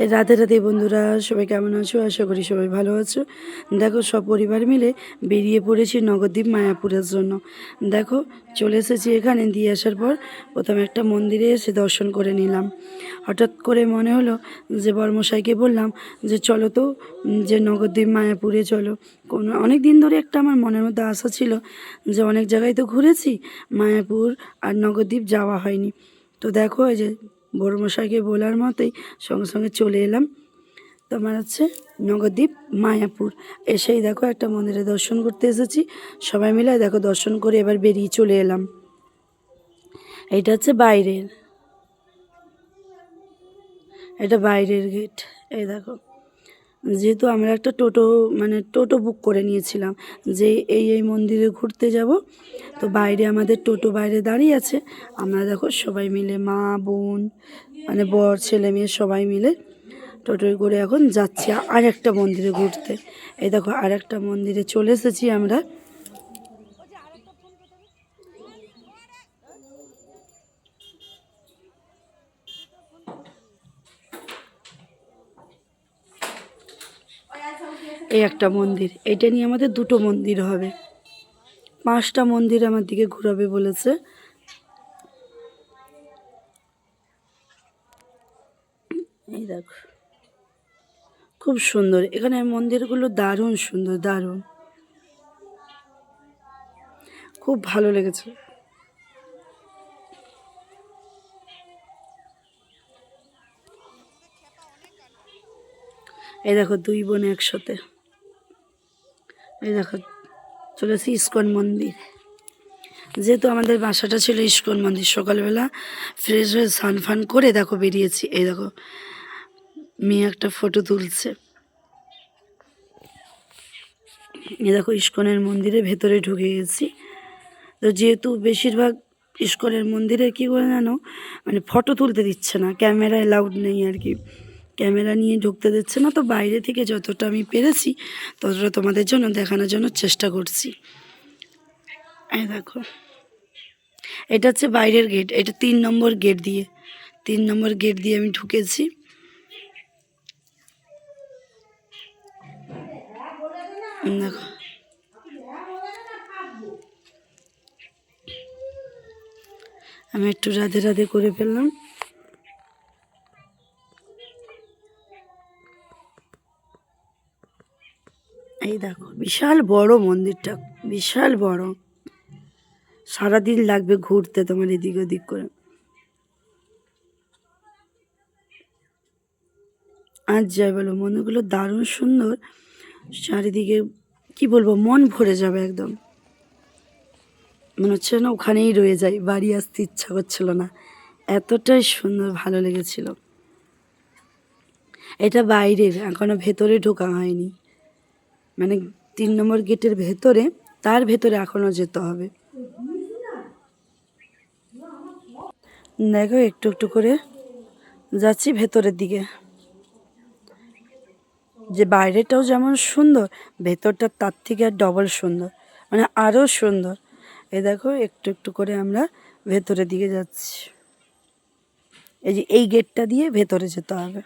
এই রাধে রাধে বন্ধুরা, সবাই কেমন আছো? আশা করি সবাই ভালো আছো। দেখো, সব পরিবার মিলে বেরিয়ে পড়েছি নবদ্বীপ মায়াপুরের জন্য। দেখো, চলে এসেছি এখানে। দিয়ে আসার পর প্রথমে একটা মন্দিরে এসে দর্শন করে নিলাম। হঠাৎ করে মনে হলো যে বর্মশাইকে বললাম যে চলো তো, যে নবদ্বীপ মায়াপুরে চলো। অনেক দিন ধরে একটা আমার মনের মধ্যে আশা ছিল যে অনেক জায়গায় তো ঘুরেছি, মায়াপুর আর নবদ্বীপ যাওয়া হয়নি। তো দেখো, এই যে বড়মশাইকে বলার মতোই সঙ্গে সঙ্গে চলে এলাম তোমার হচ্ছে নবদ্বীপ মায়াপুর। এসেই দেখো একটা মন্দিরে দর্শন করতে এসেছি সবাই মিলে। দেখো, দর্শন করে এবার বেরিয়ে চলে এলাম। এইটা হচ্ছে বাইরের, এটা বাইরের গেট। এই দেখো, যেহেতু আমরা একটা টোটো বুক করে নিয়েছিলাম যে এই মন্দিরে ঘুরতে যাব, তো বাইরে আমাদের টোটো বাইরে দাঁড়িয়ে আছে। আমরা দেখো সবাই মিলে, মা বোন বর ছেলে মেয়ে সবাই মিলে টোটোয় করে এখন যাচ্ছি আর একটা মন্দিরে ঘুরতে। এই দেখো, আর একটা মন্দিরে চলে এসেছি আমরা। এই একটা মন্দির, এটা নিয়ে আমাদের দুটো মন্দির হবে। 5টা মন্দির আমার দিকে ঘুরাবে বলেছে। এই দেখো, খুব সুন্দর এখানে মন্দিরগুলো, দারুণ সুন্দর, দারুণ, খুব ভালো লেগেছে। এই দেখো, দুই বোন একসাথে। এই দেখো, চলেছি ইস্কন মন্দির। যেহেতু আমাদের বাসাটা ছিল ইস্কন মন্দির, সকালবেলা ফ্রেশ হয়ে স্নান ফান করে দেখো বেরিয়েছি। এই দেখো, মেয়ে একটা ফটো তুলছে। এই দেখো, ইস্কনের মন্দিরের ভেতরে ঢুকে গেছি। তো যেহেতু বেশিরভাগ ইস্কনের মন্দিরে কী করে জানো, ফটো তুলতে দিচ্ছে না, ক্যামেরা অ্যালাউড নেই আর কি, ক্যামেরা নিয়ে ঢুকতে দিচ্ছে না। তো বাইরে থেকে যতটা আমি পেরেছি ততটা তোমাদের জন্য দেখানোর জন্য চেষ্টা করছি। এই দেখো, এটা হচ্ছে বাইরের গেট, এটা 3 নম্বর গেট দিয়ে, 3 নম্বর গেট দিয়ে আমি ঢুকেছি। দেখো, আমি একটু রাধে রাধে করে ফেললাম। এই দেখো, বিশাল বড় মন্দিরটা, বিশাল বড়। সারাদিন লাগবে ঘুরতে তোমার এদিক ওদিক করে। আর যাই বলো, মন্দিরগুলো দারুণ সুন্দর। চারিদিকে কি বলবো, মন ভরে যাবে একদম। মনে হচ্ছে না ওখানেই রয়ে যাই, বাড়ি আসতে ইচ্ছা করছিল না, এতটাই সুন্দর, ভালো লেগেছিল। এটা বাইরের, এখনো ভেতরে ঢোকা হয়নি, 3 নম্বর গেটের ভেতরে, তার ভেতরে এখনো যেতে হবে। দেখো, একটু একটু করে যাচ্ছি ভেতরের দিকে। যে বাইরেটাও যেমন সুন্দর, ভেতরটা তার থেকে আর ডবল সুন্দর, আরও সুন্দর। এই দেখো, একটু একটু করে আমরা ভেতরের দিকে যাচ্ছি। এই যে এই গেটটা দিয়ে ভেতরে যেতে হবে।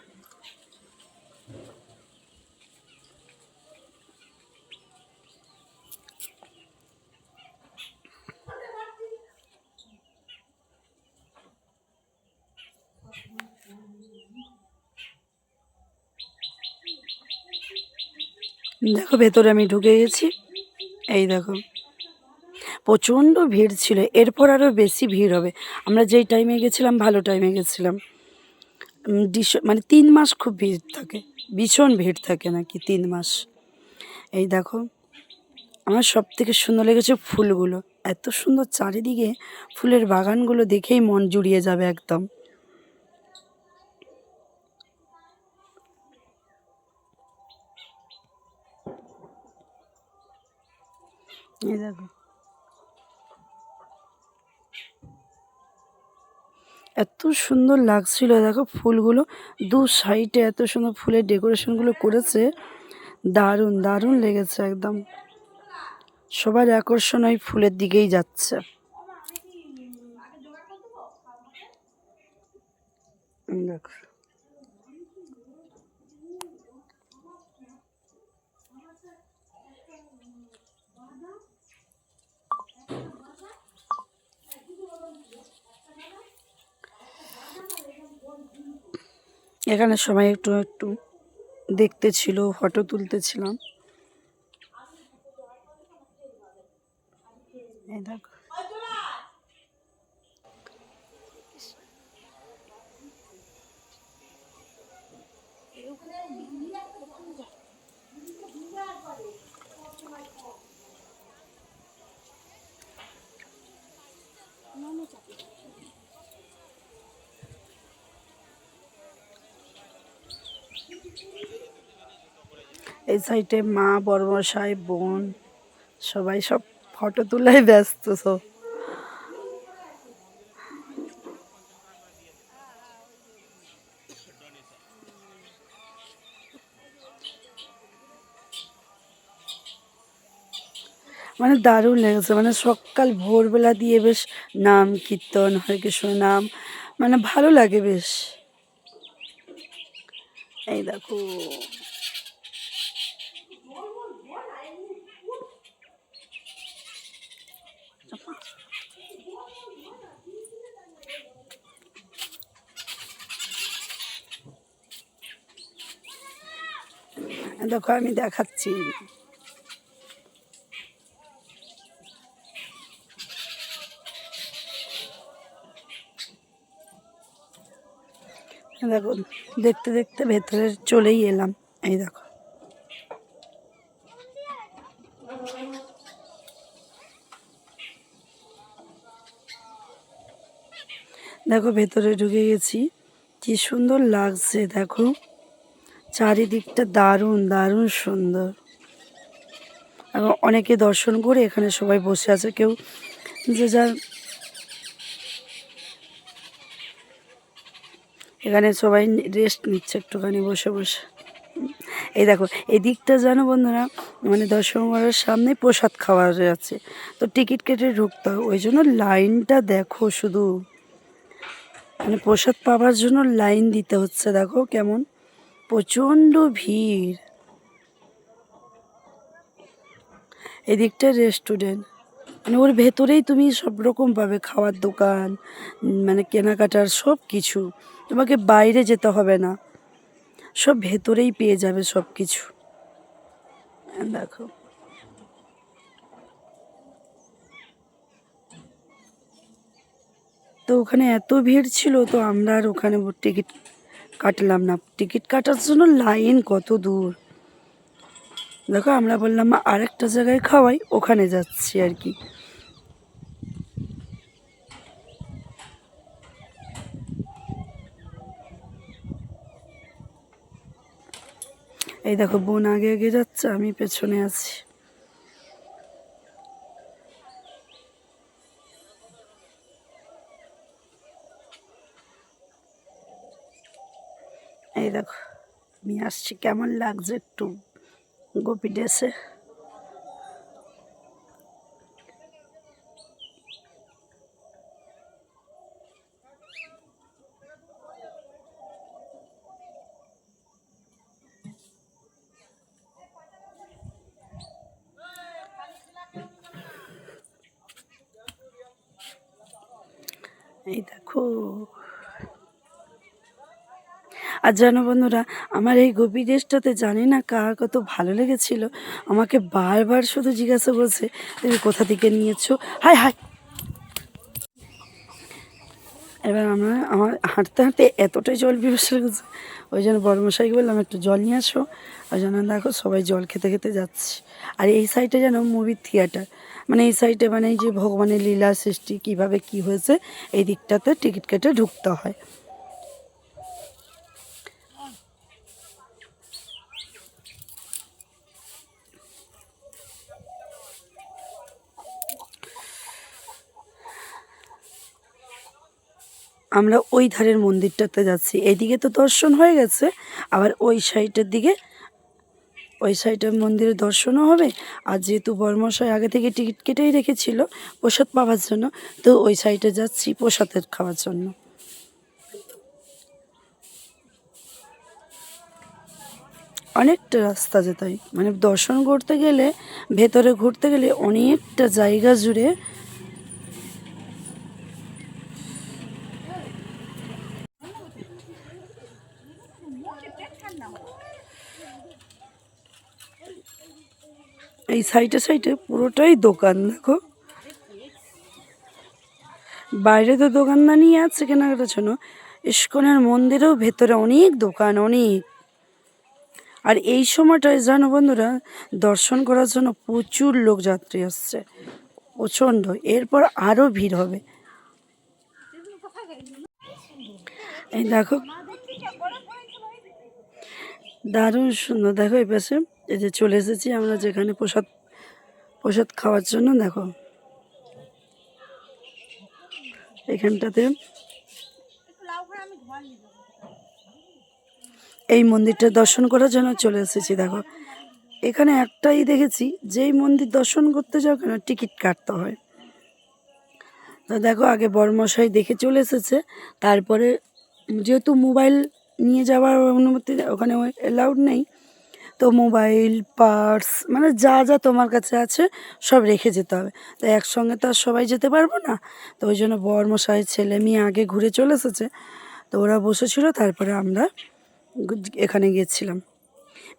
দেখো, ভেতরে আমি ঢুকে গেছি। এই দেখো, প্রচণ্ড ভিড় ছিল, এরপর আরও বেশি ভিড় হবে। আমরা যেই টাইমে গেছিলাম ভালো টাইমে গেছিলাম। 3 মাস খুব ভিড় থাকে, ভীষণ ভিড় থাকে নাকি 3 মাস। এই দেখো, আমার সব থেকে সুন্দর লেগেছে ফুলগুলো, এত সুন্দর চারিদিকে ফুলের বাগানগুলো, দেখেই মন জুড়িয়ে যাবে একদম। এই দেখো, এত সুন্দর লাগছিল। দেখো ফুলগুলো, দু সাইডে এত সুন্দর ফুলের ডেকোরেশনগুলো করেছে, দারুণ দারুণ লেগেছে একদম। সবার আকর্ষণ ওই ফুলের দিকেই যাচ্ছে। দেখো, এখানে সবাই একটু একটু দেখতে ছিল, ফটো তুলতেছিলাম। এই দেখো এই সাইডে মা, বড়মশাই, বোন সবাই সব ফটো তোলায় ব্যস্ত সব। মানে দারুণ লেগেছে, মানে সকাল ভোরবেলা দিয়ে বেশ নাম কীর্তন, হরে কৃষ্ণ নাম, মানে ভালো লাগে বেশ। এই দেখো দেখো আমি দেখাচ্ছি। দেখো দেখতে দেখতে ভেতরে চলেই এলাম। এই দেখো দেখো ভেতরে ঢুকে গেছি, কি সুন্দর লাগছে দেখো, চারিদিকটা দারুণ দারুণ সুন্দর। এবং অনেকে দর্শন করে এখানে সবাই বসে আছে, কেউ যে যার এখানে সবাই রেস্ট নিচ্ছে একটুখানি বসে বসে। এই দেখো এই দিকটা জানো বন্ধুরা, মানে দর্শন করার সামনে প্রসাদ খাওয়ার আছে, তো টিকিট কেটে ঢুকতে হয়, ওই জন্য লাইনটা দেখো শুধু, মানে প্রসাদ পাওয়ার জন্য লাইন দিতে হচ্ছে, দেখো কেমন প্রচণ্ড ভিড়। এদিকটা রেস্টুরেন্ট, মানে ওর ভেতরেই তুমি সব রকম পাবে, খাওয়ার দোকান, মানে কেনাকাটার সব কিছু, তোমাকে বাইরে যেতে হবে না, সব ভেতরেই পেয়ে যাবে সব কিছু। দেখো তো ওখানে এত ভিড় ছিল, তো আমরা আর ওখানে টিকিট কাটলাম না, টিকিট কাটার জন্য লাইন কত দূর। দেখো আমরা বললাম আরেকটা জায়গায় খাওয়াই, ওখানে যাচ্ছি আর কি। এই দেখো বোন আগে আগে যাচ্ছে, আমি পেছনে আছি। এই দেখো আমি আসছি, কেমন লাগছে একটু গোপী ড্রেসে। এই দেখো আর জানো বন্ধুরা, আমার এই গোপী ড্রেসটাতে জানি না কার কত ভালো লেগেছিল, আমাকে বারবার শুধু জিজ্ঞাসা করছে তুমি কোথা থেকে নিয়েছো। হাই হাই, এবার আমার হাঁটতে হাঁটতে এতটাই জল পিপাসা লেগেছে, ওই জন্য বড়মশাইকে বললাম একটু জল নিয়ে আসো, ওই জন্য দেখো সবাই জল খেতে খেতে যাচ্ছে। আর এই সাইডে যেন মুভির থিয়েটার, মানে এই সাইডে মানে এই যে ভগবানের লীলা সৃষ্টি কীভাবে কী হয়েছে, এই দিকটাতে টিকিট কেটে ঢুকতে হয়। আমরা ওই ধারের মন্দিরটাতে যাচ্ছি, এইদিকে তো দর্শন হয়ে গেছে, আবার ওই সাইডের দিকে, ওই সাইডের মন্দিরে দর্শনও হবে। আর যেহেতু বর্মশাই আগে থেকে টিকিট কেটেই রেখেছিল প্রসাদ পাওয়ার জন্য, তো ওই সাইডে যাচ্ছি প্রসাদের খাওয়ার জন্য। অনেকটা রাস্তা যেতে হয়, মানে দর্শন করতে গেলে, ভেতরে ঘুরতে গেলে অনেকটা জায়গা জুড়ে। এই সাইডে সাইডে পুরোটাই দোকান। দেখো বাইরে তো দোকানদানি আছে কেনাকাটার জন্য, ইস্কনের মন্দিরেও ভেতরে অনেক দোকান, অনেক। আর এই সময়টায় জানো বন্ধুরা, দর্শন করার জন্য প্রচুর লোক যাত্রী আসছে, প্রচণ্ড। এরপর আরও ভিড় হবে। এই দেখো দারুণ সুন্দর। দেখো এই পাশে এই যে চলে এসেছি আমরা যেখানে প্রসাদ প্রসাদ খাওয়ার জন্য। দেখো এখানটাতে এই মন্দিরটা দর্শন করার জন্য চলে এসেছি। দেখো এখানে একটাই দেখেছি, যেই মন্দির দর্শন করতে যাও কেন টিকিট কাটতে হয়। তো দেখো আগে বড়মশাই দেখে চলে এসেছে, তারপরে যেহেতু মোবাইল নিয়ে যাওয়ার অনুমতি ওখানে অ্যালাউড নেই, তো মোবাইল পার্স মানে যা যা তোমার কাছে আছে সব রেখে যেতে হবে। তো একসঙ্গে তো আর সবাই যেতে পারবো না, তো ওই জন্য বড়মশাই ছেলে মেয়ে আগে ঘুরে চলে এসেছে, তো ওরা বসেছিল, তারপরে আমরা এখানে গেছিলাম।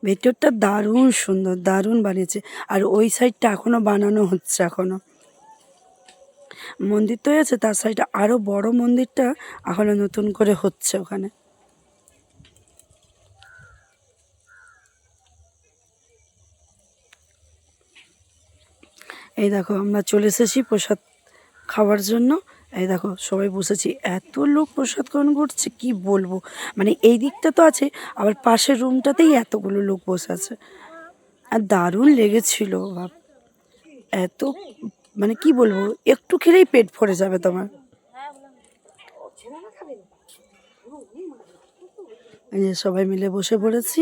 ভেতরটা দারুণ সুন্দর, দারুণ বানিয়েছে। আর ওই সাইডটা এখনও বানানো হচ্ছে, এখনও মন্দির তো আছে, তার সাইডে আরও বড় মন্দিরটা এখনও নতুন করে হচ্ছে ওখানে। এই দেখো আমরা চলে এসেছি প্রসাদ খাওয়ার জন্য। এই দেখো সবাই বসেছি, এত লোক প্রসাদ গ্রহণ করছে কি বলবো। মানে এই দিকটা তো আছে, আবার পাশের রুমটাতেই এতগুলো লোক বসে আছে। আর দারুণ লেগেছিল ভাব, এত মানে কি বলবো, একটু খেলেই পেট ভরে যাবে তোমার। এই যে সবাই মিলে বসে পড়েছি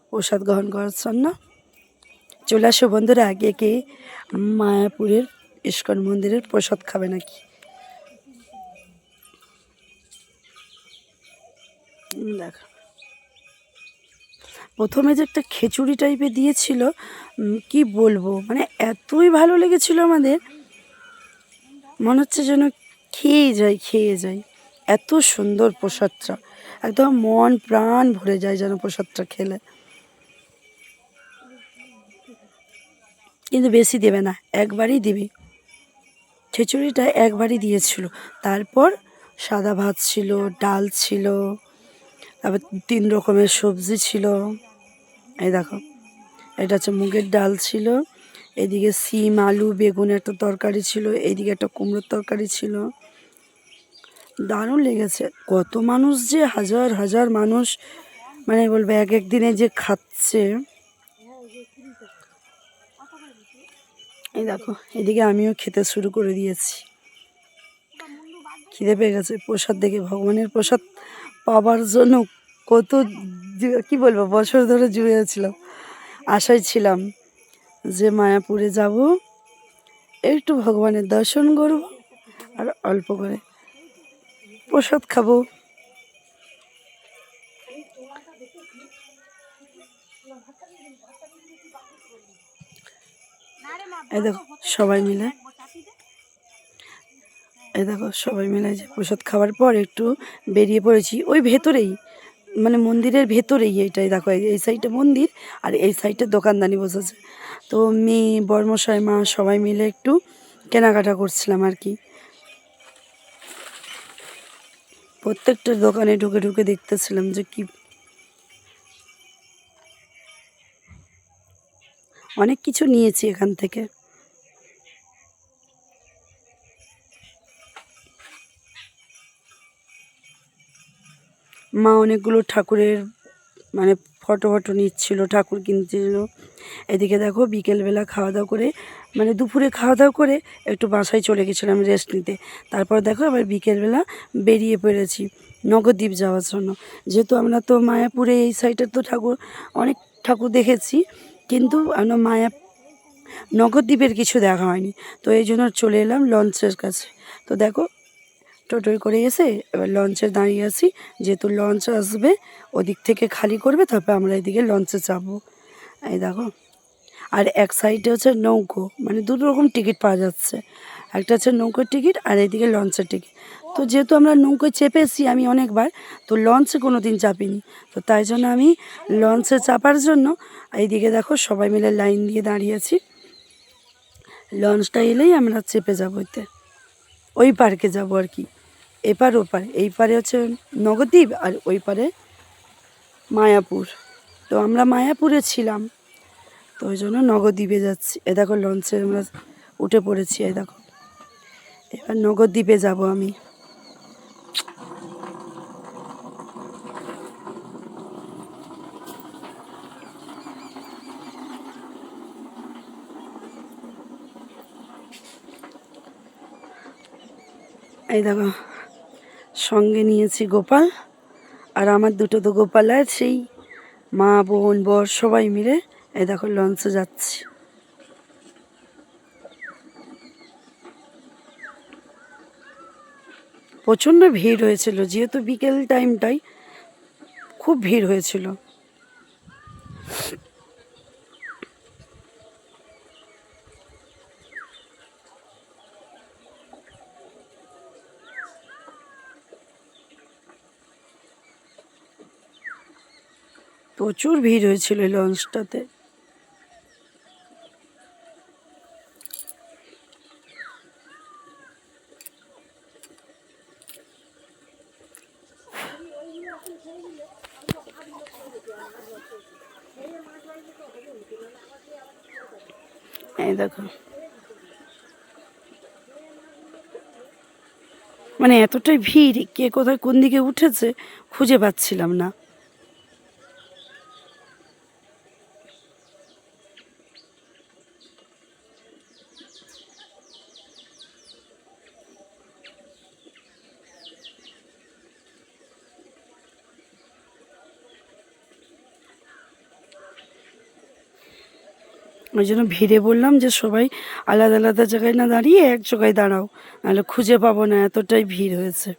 প্রসাদ গ্রহণ করার জন্য। চলে আসো বন্ধুরা, আগে কে মায়াপুরের ইস্কন মন্দিরের প্রসাদ খাবে নাকি। দেখো প্রথমে যে একটা খিচুড়ি টাইপের দিয়েছিল, কি বলবো, মানে এতই ভালো লেগেছিল আমাদের, মনে হচ্ছে যেন খেয়ে যাই খেয়ে যাই। এত সুন্দর প্রসাদটা, একদম মন প্রাণ ভরে যায় যেন প্রসাদটা খেলে। কিন্তু বেশি দেবে না, একবারই দিবি। খিচুড়িটা একবারই দিয়েছিল, তারপর সাদা ভাত ছিল, ডাল ছিল, তারপর 3 রকমের সবজি ছিল। এই দেখো এটা হচ্ছে মুগের ডাল ছিল, এদিকে সিম আলু বেগুন একটা তরকারি ছিল, এইদিকে একটা কুমড়োর তরকারি ছিল। দারুণ লেগেছে। কত মানুষ যে, হাজার হাজার মানুষ, মানে বলবে এক এক দিনে যে খাচ্ছে। এই দেখো এদিকে আমিও খেতে শুরু করে দিয়েছি, খিদে পেয়ে গেছে। প্রসাদ দেখে, ভগবানের প্রসাদ পাওয়ার জন্য কত কি বলবো বছর ধরে জুড়েছিলাম, আশায় ছিলাম যে মায়াপুরে যাব, একটু ভগবানের দর্শন করব, আর অল্প করে প্রসাদ খাবো। এই দেখো সবাই মিলে, এই দেখো সবাই মিলে যে প্রসাদ খাওয়ার পর একটু বেরিয়ে পড়েছি ওই ভেতরেই, মানে মন্দিরের ভেতরেই। এইটাই দেখো এই সাইডে মন্দির আর এই সাইডে দোকানদানি বসেছে। তো মেয়ে বর্মশাই মা সবাই মিলে একটু কেনাকাটা করছিলাম আর কি। প্রত্যেকটা দোকানে ঢুকে ঢুকে দেখতেছিলাম যে কি অনেক কিছু নিয়েছি এখান থেকে। মা অনেকগুলো ঠাকুরের মানে ফটো নিচ্ছিল, ঠাকুর কিনছিল। এদিকে দেখো বিকেলবেলা খাওয়া দাওয়া করে, মানে দুপুরে খাওয়া দাওয়া করে একটু বাসায় চলে গেছিলাম রেস্ট নিতে। তারপর দেখো আবার বিকেলবেলা বেরিয়ে পড়েছি নবদ্বীপ যাওয়ার জন্য। যেহেতু আমরা তো মায়াপুরে এই সাইডের তো ঠাকুর অনেক ঠাকুর দেখেছি, কিন্তু আমরা নবদ্বীপের কিছু দেখা হয়নি, তো এই জন্য চলে এলাম লঞ্চের কাছে। তো দেখো টোটোয় করে এসে এবার লঞ্চে দাঁড়িয়ে আছি, যেহেতু লঞ্চ আসবে ওদিক থেকে খালি করবে, তারপর আমরা এদিকে লঞ্চে যাবো। এই দেখো আর এক সাইডে হচ্ছে নৌকো, মানে 2 রকম টিকিট পাওয়া যাচ্ছে, একটা হচ্ছে নৌকোর টিকিট আর এইদিকে লঞ্চের টিকিট। তো যেহেতু আমরা নৌকোয় চেপেছি আমি অনেকবার, তো লঞ্চে কোনো দিন চাপিনি, তো তাই জন্য আমি লঞ্চে চাপার জন্য এইদিকে দেখো সবাই মিলে লাইন দিয়ে দাঁড়িয়েছি। লঞ্চটা এলেই আমরা চেপে যাবো, এতে ওই পার্কে যাব আর কি, এপার ওপার, এই পারে হচ্ছে নবদ্বীপ আর ওই পারে মায়াপুর। তো আমরা মায়াপুরে ছিলাম, তো ওই জন্য নবদ্বীপে যাচ্ছি। এ দেখো লঞ্চে আমরা উঠে পড়েছি, এই দেখো এবার নবদ্বীপে যাব আমি। এই দেখো সঙ্গে নিয়েছি গোপাল, আর আমার দুটো তো গোপাল আর সেই মা বোন বর সবাই মিলে এই দেখো লঞ্চে যাচ্ছি। প্রচণ্ড ভিড় হয়েছিল, যেহেতু বিকেল টাইমটাই খুব ভিড় হয়েছিল। প্রচুর ভিড় হয়েছিল এই লঞ্চটাতে। এই দেখো মানে এতটাই ভিড়, কে কোথায় কোন দিকে উঠেছে খুঁজে পাচ্ছিলাম না। ওই জন্য ভিড়ে বললাম যে সবাই আলাদা আলাদা জায়গায় না দাঁড়িয়ে এক জায়গায় দাঁড়াও, নাহলে খুঁজে পাবো না, এতটাই ভিড় হয়েছে।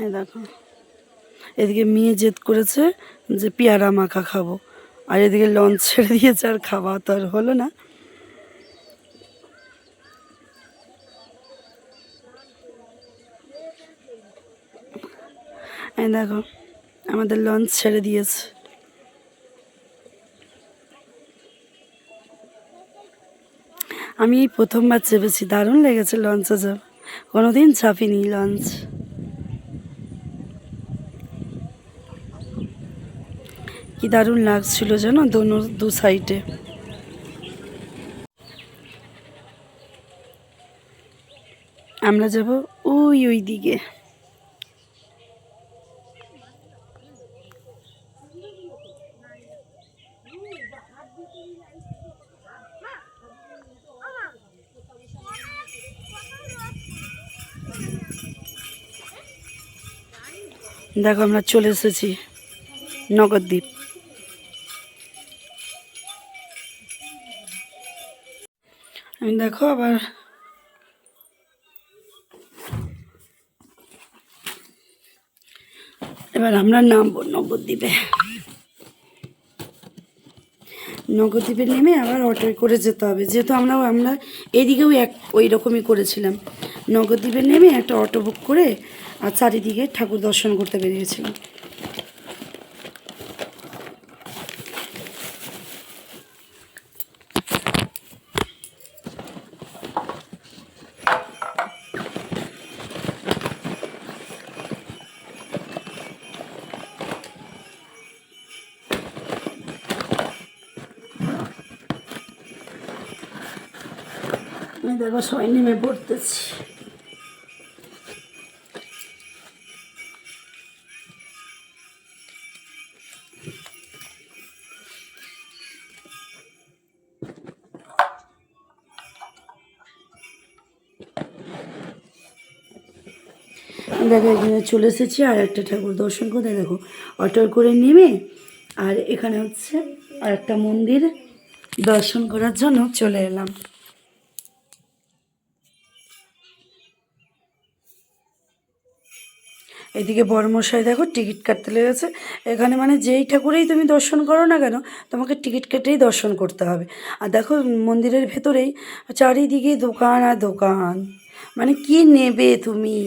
এই দেখো এদিকে মেয়ে জেদ করেছে যে পেয়ারা মাখা খাবো, আর এদিকে লঞ্চ ছেড়ে দিয়েছে, আর খাওয়া তো আর হলো না। এই দেখো আমাদের লঞ্চ ছেড়ে দিয়েছে। আমি এই প্রথমবার চেপেছি, দারুণ লেগেছে লঞ্চে যাব, কোনোদিন চাপিনি লঞ্চ। কি দারুণ লাগছিল যেন দু সাইডে। আমরা যাব ওই দিকে। দেখো আমরা চলে এসেছি নগরদ্বীপ। আমি দেখো আবার এবার আমরা নামবো নবদ্বীপে। নবদ্বীপে নেমে আবার অটোয় করে যেতে হবে, যেহেতু আমরা এদিকেও ওই রকমই করেছিলাম। নবদ্বীপে নেমে একটা অটো বুক করে আর চারিদিকে ঠাকুর দর্শন করতে বেরিয়েছিলাম। দেখো সবাই নেমে পড়তেছি। দেখো এখানে চলে এসেছি আর একটা ঠাকুর দর্শন করতে। দেখো অটো করে নেমে আর এখানে হচ্ছে আর একটা মন্দির দর্শন করার জন্য চলে এলাম। এদিকে বড়মশাই দেখো টিকিট কাটতে লেগেছে। এখানে মানে যেই ঠাকুরেই তুমি দর্শন করো না কেন, তোমাকে টিকিট কেটেই দর্শন করতে হবে। আর দেখো মন্দিরের ভেতরেই চারিদিকে দোকান আর দোকান, মানে কি নেবে তুমি,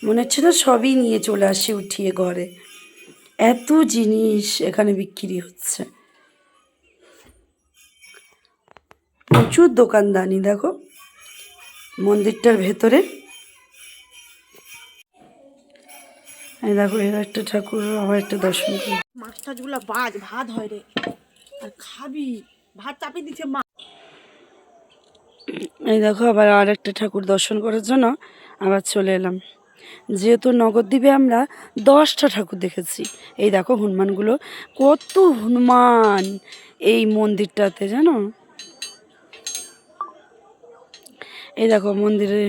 মনে হচ্ছে না সবই নিয়ে চলে আসি উঠিয়ে ঘরে, এত জিনিস এখানে বিক্রি হচ্ছে, প্রচুর দোকানদানি দেখো মন্দিরটার ভেতরে। এই দেখো এর একটা ঠাকুর, আবার একটা দর্শন করি। মাছ টাছগুলো বাজ ভাত হয় রে, আর খাবি ভাত চাপিয়ে দিচ্ছে মা। এই দেখো আবার আর একটা ঠাকুর দর্শন করার জন্য আবার চলে এলাম। যেহেতু নবদ্বীপে আমরা 10টা ঠাকুর দেখেছি। এই দেখো হনুমানগুলো, কত হনুমান এই মন্দিরটাতে জানো। এই দেখো মন্দিরে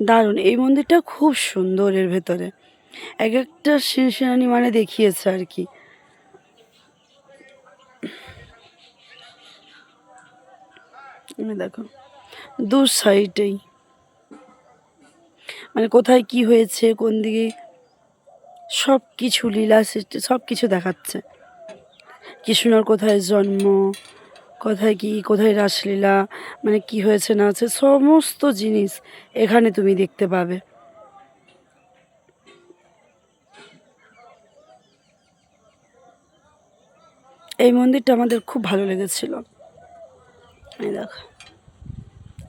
দারুণ, এই মন্দিরটা খুব সুন্দর। এর ভেতরে এক একটা সিনসিনানি মানে দেখিয়েছে আর কি। দেখো দু সাইডেই মানে কোথায় কি হয়েছে, কোন দিকে সব কিছু লীলা সৃষ্টি সব কিছু দেখাচ্ছে। কৃষ্ণর কোথায় জন্ম, কোথায় কি, কোথায় রাসলীলা, মানে কি হয়েছে না আছে, সমস্ত জিনিস এখানে তুমি দেখতে পাবে। এই মন্দিরটা আমাদের খুব ভালো লেগেছিল। এই দেখো,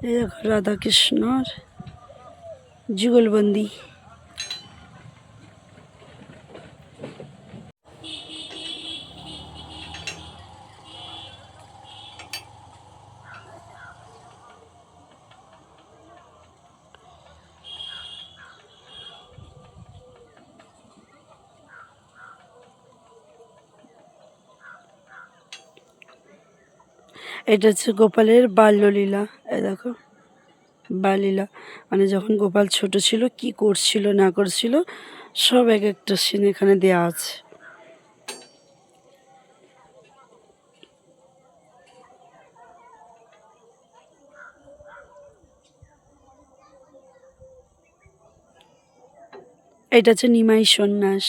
এই দেখো রাধাকৃষ্ণর যুগলবন্দি। এটা হচ্ছে গোপালের বাল্যলীলা। এই দেখো বাললীলা, মানে যখন গোপাল ছোট ছিল কি করছিল না করছিল সব এক একটা সিন এখানে দেওয়া আছে। এটা হচ্ছে নিমাই সন্ন্যাস।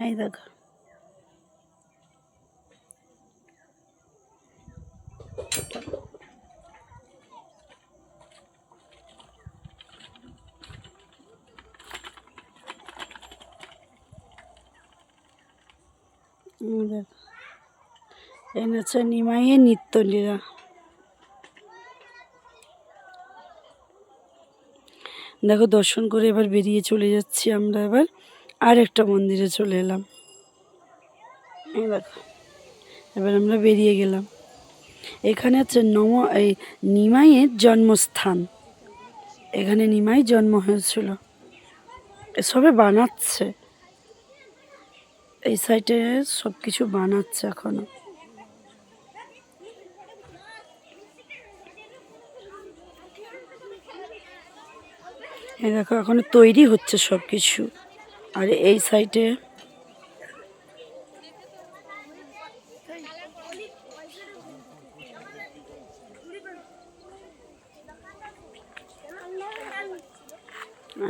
এই দেখো দেখো এই হচ্ছে নিমাইয়ের নিত্যলীলা। দেখো দর্শন করে এবার বেরিয়ে চলে যাচ্ছি আমরা, এবার আর একটা মন্দিরে চলে এলাম। এই দেখো এবার আমরা বেরিয়ে গেলাম। এখানে হচ্ছে এই নিমাইয়ের জন্মস্থান, এখানে নিমাই জন্ম হয়েছিল। এসবে বানাচ্ছে, এই সাইডে সব কিছু বানাচ্ছে এখনো। এই দেখো এখনো তৈরি হচ্ছে সব কিছু। আর এই সাইডে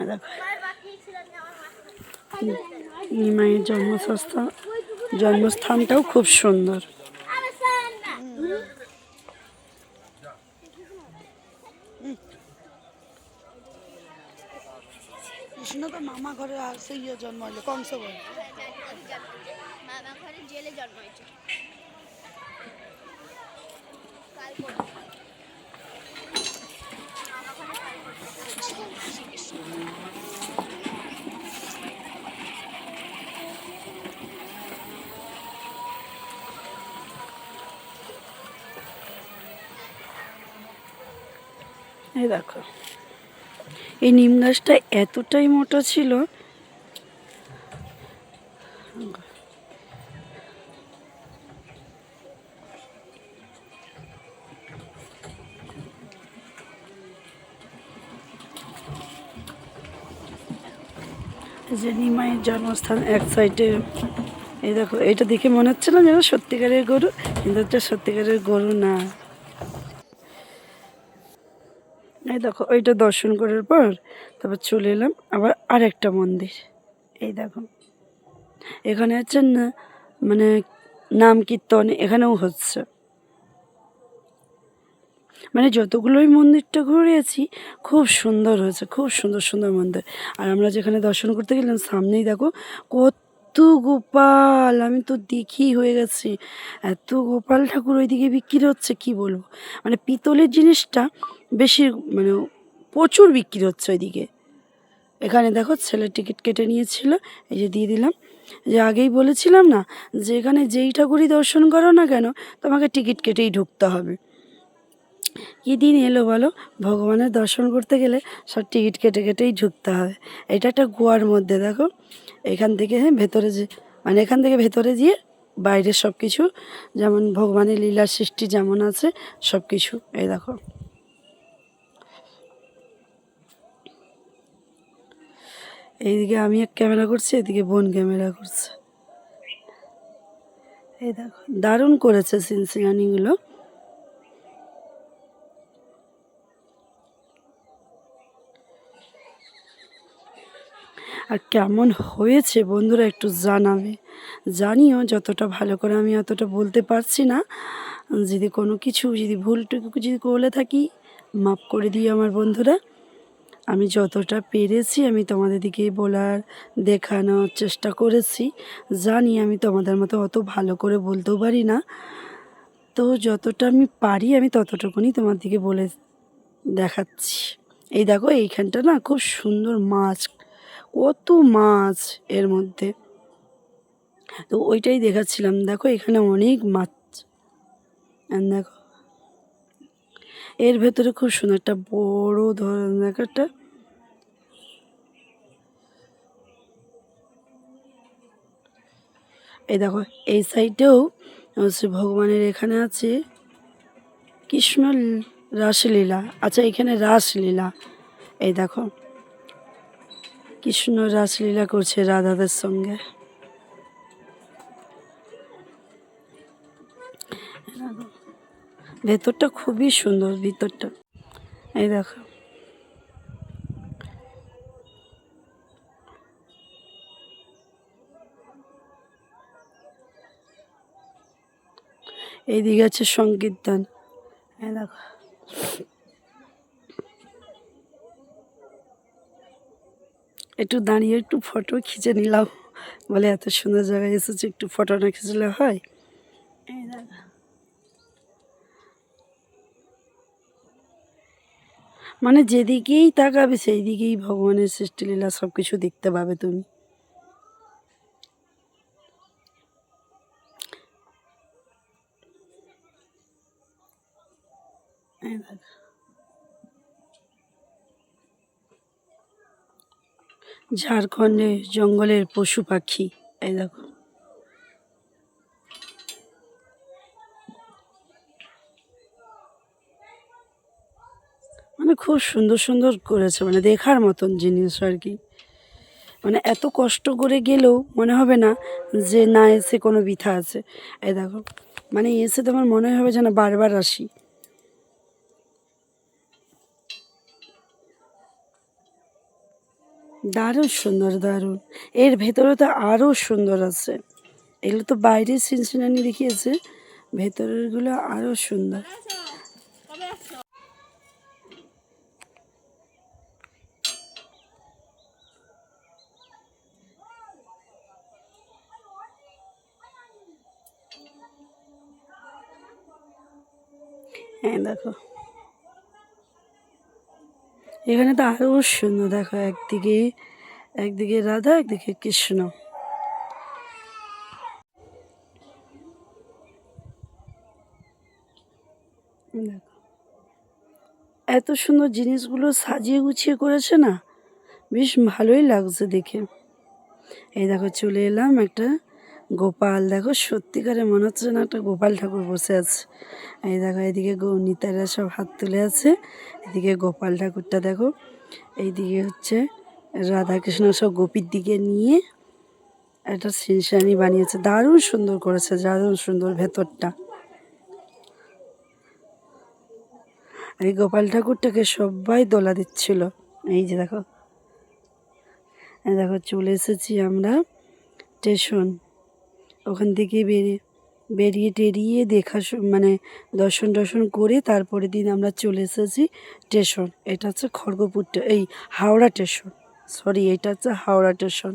দেখো নিমাইয়ের জন্মস্থানটাও খুব সুন্দর। কৃষ্ণ তো মামা ঘরে আসে জন্ম হলো কংস ঘরে, মামা ঘরে জেলে জন্ম হয়েছে। এই দেখো এই নিম গাছটা এতটাই মোটা ছিল, যে নিমাইয়ের জন্মস্থান এক সাইডে। এই দেখো এটা দেখে মনে হচ্ছে না যেন সত্যিকারের গরু, কিন্তু এটা সত্যিকারের গরু না। এই দেখো ওইটা দর্শন করার পর তারপর চলে এলাম আবার আরেকটা মন্দির। এই দেখো এখানে হচ্ছে না মানে নাম কীর্তন এখানেও হচ্ছে। মানে যতগুলোই মন্দিরটা ঘুরেছি খুব সুন্দর হয়েছে, খুব সুন্দর সুন্দর মন্দির। আর আমরা যেখানে দর্শন করতে গেলাম সামনেই দেখো কত গোপাল, আমি তো দেখি হয়ে গেছি, এত গোপাল ঠাকুর ওইদিকে বিক্রি হচ্ছে কি বলবো। মানে পিতলের জিনিসটা বেশি মানে প্রচুর বিক্রি হচ্ছে ওইদিকে। এখানে দেখো ছেলে টিকিট কেটে নিয়েছিল, এই যে দিয়ে দিলাম। যে আগেই বলেছিলাম না যে এখানে যেই ঠাকুরই দর্শন করো না কেন তোমাকে টিকিট কেটেই ঢুকতে হবে। কী দিন এলো বলো, ভগবানের দর্শন করতে গেলে সব টিকিট কেটে কেটেই ঢুকতে হবে। এটা একটা গোয়ার মধ্যে দেখো, এখান থেকে ভেতরে যে মানে এখান থেকে ভেতরে গিয়ে বাইরের সব কিছু যেমন ভগবানের লীলার সৃষ্টি যেমন আছে সব কিছু এই দেখো। এইদিকে আমি এক ক্যামেরা করছি, এদিকে বোন ক্যামেরা করছে। এই দেখো দারুণ করেছে সিনসিনানিগুলো। আর কেমন হয়েছে বন্ধুরা একটু জানাবে, জানিও। যতটা ভালো করে আমি অতটা বলতে পারছি না, যদি কোনো কিছু যদি ভুলটুকু যদি করে থাকি মাফ করে দিই আমার বন্ধুরা। আমি যতটা পেরেছি আমি তোমাদের দিকে বলার দেখানোর চেষ্টা করেছি। জানি আমি তোমাদের মতো অত ভালো করে বলতেও পারি না, তো যতটা আমি পারি আমি ততটুকুনি তোমার দিকে বলে দেখাচ্ছি। এই দেখো এইখানটা না খুব সুন্দর মাছ, কত মাছ এর মধ্যে, তো ওইটাই দেখাচ্ছিলাম। দেখো এখানে অনেক মাছ, আর দেখো এর ভেতরে খুব সুন্দর একটা বড় ধরনের একটা এই দেখো এই সাইডেও হচ্ছে ভগবানের এখানে আছে কৃষ্ণ রাসলীলা। আচ্ছা এখানে রাসলীলা, এই দেখো কৃষ্ণ রাসলীলা করছে রাধাদের সঙ্গে। ভেতরটা খুবই সুন্দর ভিতরটা, এই দেখো। এইদিকে আছে সংকীর্তন, এই দেখো। একটু দাঁড়িয়ে একটু ফটো খিঁচে নিলাম, বলে এত সুন্দর জায়গায় এসেছে একটু ফটো না খিঁচলে হয়। এই দেখো মানে যেদিকেই তাকাবে সেই দিকেই ভগবানের সৃষ্টিলীলা সব কিছু দেখতে পাবে তুমি। এই দেখো ঝাড়খণ্ডের জঙ্গলের পশু পাখি, এই দেখো। মানে খুব সুন্দর সুন্দর করেছে, মানে দেখার মতন জিনিস আর কি। মানে এত কষ্ট করে গেলেও মনে হবে না যে না এসে কোনো বৃথা আছে। এই দেখো মানে এসে তোমার মনে হবে যেন বারবার আসি। দারুণ সুন্দর, দারুণ। এর ভেতরে তো আরও সুন্দর আছে, এগুলো তো বাইরের সিনসিনানি দেখিয়েছে, ভেতরেরগুলো আরও সুন্দর। হ্যাঁ দেখো এখানে তো আরও সুন্দর, দেখো একদিকে একদিকে রাধা একদিকে কৃষ্ণ। দেখো এত সুন্দর জিনিসগুলো সাজিয়ে গুছিয়ে করেছে না, বেশ ভালোই লাগছে দেখে। এই দেখো চলে এলাম একটা গোপাল, দেখো সত্যিকারে মনে হচ্ছে না একটা গোপাল ঠাকুর বসে আছে। এই দেখো এদিকে গৌনিতারা সব হাত তুলে আছে, এদিকে গোপাল ঠাকুরটা দেখো, এইদিকে হচ্ছে রাধাকৃষ্ণ সব গোপীর দিকে নিয়ে একটা সিনসানি বানিয়েছে, দারুণ সুন্দর করেছে, দারুণ সুন্দর ভেতরটা। আর এই গোপাল ঠাকুরটাকে সবাই দোলা দিচ্ছিল। এই যে দেখো, এই দেখো চলে এসেছি আমরা স্টেশন। ওখান থেকে বেরিয়ে টেরিয়ে মানে দর্শন করে তারপরের দিন আমরা চলে এসেছি স্টেশন। এটা হচ্ছে খড়গপুর হাওড়া স্টেশন, সরি এটা হচ্ছে হাওড়া স্টেশন।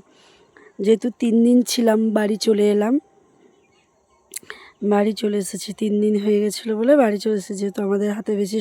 যেহেতু 3 দিন ছিলাম বাড়ি চলে এলাম, বাড়ি চলে এসেছি। 3 দিন হয়ে গেছিলো বলে বাড়ি চলে এসেছি, যেহেতু আমাদের হাতে বেশি